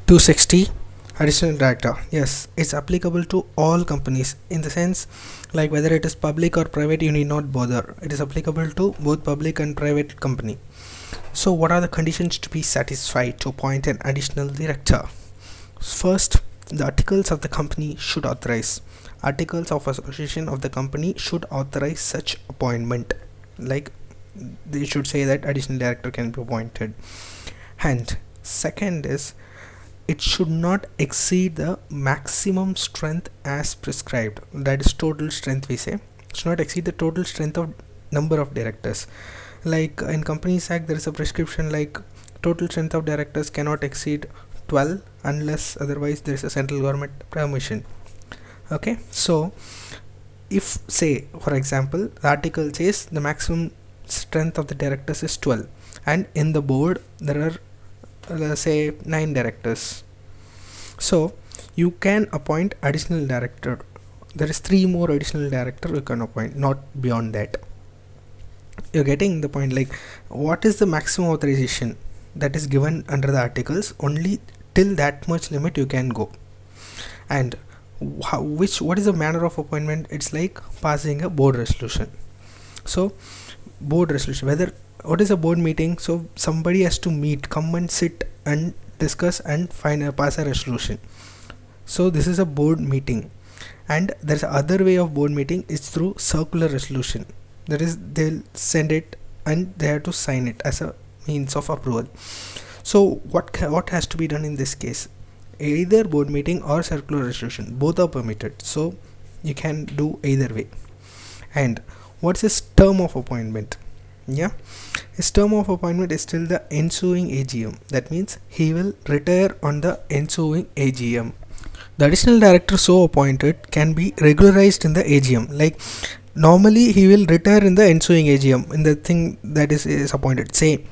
260 additional director. Yes, it's applicable to all companies, in the sense like whether it is public or private, you need not bother. It is applicable to both public and private company. So what are the conditions to be satisfied to appoint an additional director? First, the articles of the company should authorize. Articles of association of the company should authorize such appointment. Like they should say that additional director can be appointed. And second is, it should not exceed the maximum strength as prescribed. That is total strength, we say. It should not exceed the total strength of number of directors. Like in Companies Act, there is a prescription like total strength of directors cannot exceed 12 unless otherwise there is a central government permission. Okay, so if say for example the article says the maximum strength of the directors is 12, and in the board there are say 9 directors, so you can appoint additional director. There is 3 more additional director you can appoint, not beyond that. You're getting the point? Like what is the maximum authorization that is given under the articles? Only till that much limit you can go. And what is the manner of appointment? It's like passing a board resolution. So board resolution, what is a board meeting? So somebody has to meet, come and sit and discuss and pass a resolution. So this is a board meeting. And there's other way of board meeting is through circular resolution. That is, they'll send it and they have to sign it as a means of approval. So what has to be done in this case? Either board meeting or circular resolution, both are permitted, so you can do either way. And what's his term of appointment? Yeah, his term of appointment is till the ensuing AGM. That means he will retire on the ensuing AGM. The additional director so appointed can be regularized in the AGM. Like normally he will retire in the ensuing AGM, in the thing that is appointed. Say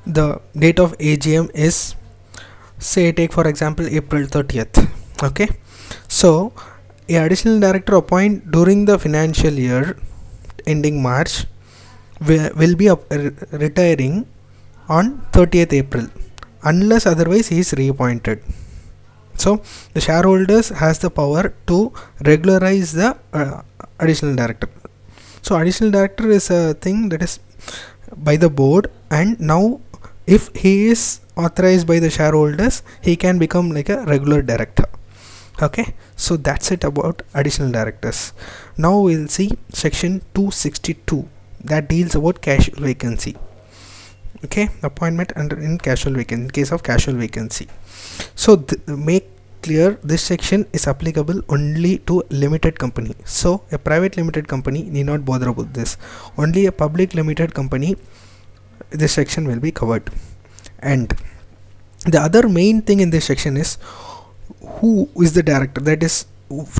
the date of AGM is, say take for example April 30th. Okay, so a additional director appointed during the financial year ending March will be retiring on 30th April unless otherwise he is reappointed. So the shareholders has the power to regularize the additional director. So additional director is a thing that is by the board, and now if he is authorized by the shareholders, he can become like a regular director. Okay, so that's it about additional directors. Now we'll see section 262 that deals about casual vacancy. Okay, appointment under in casual vacancy, in case of casual vacancy. So make clear, this section is applicable only to limited company. So a private limited company need not bother about this. Only a public limited company, this section will be covered. And the other main thing in this section is who is the director, that is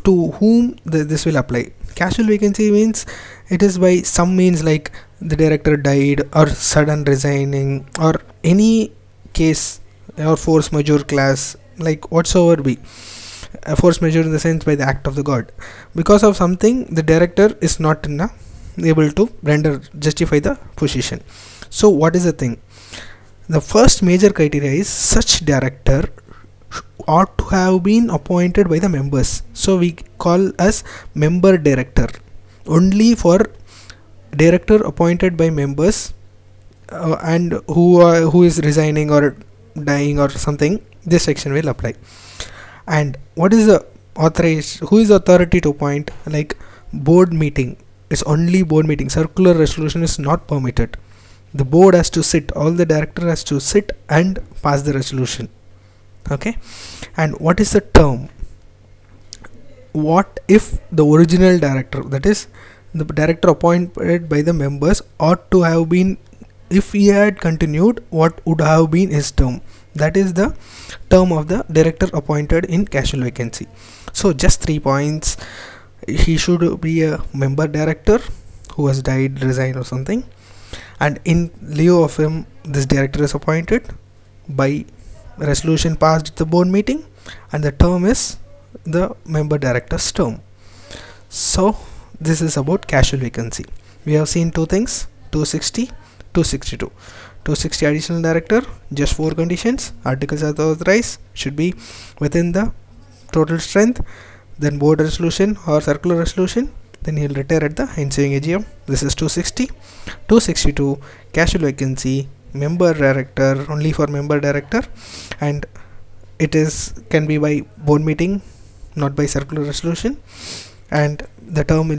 to whom this will apply. Casual vacancy means it is by some means, like the director died or sudden resigning or any case or force majeure clause, like whatsoever be. A force majeure in the sense by the act of the god. Because of something the director is not able to justify the position. So what is the thing? The first major criteria is such director ought to have been appointed by the members. So we call as member director. Only for director appointed by members and who is resigning or dying or something, this section will apply. And what is the authorized, who is the authority to appoint? Like board meeting, it's only board meeting. Circular resolution is not permitted. The board has to sit, all the director has to sit and pass the resolution. Okay, and what is the term? What if the original director, that is the director appointed by the members, ought to have been, if he had continued, what would have been his term? That is the term of the director appointed in casual vacancy. So just 3 points. He should be a member director who has died, resigned or something, and in lieu of him this director is appointed by resolution passed at the board meeting, and the term is the member director's term. So this is about casual vacancy. We have seen 2 things, 260 262. 260 additional director, just 4 conditions. Articles are authorized, should be within the total strength, then board resolution or circular resolution, then he'll retire at the ensuing AGM. This is 260. 262 casual vacancy, member director, only for member director, and it is can be by board meeting, not by circular resolution, and the term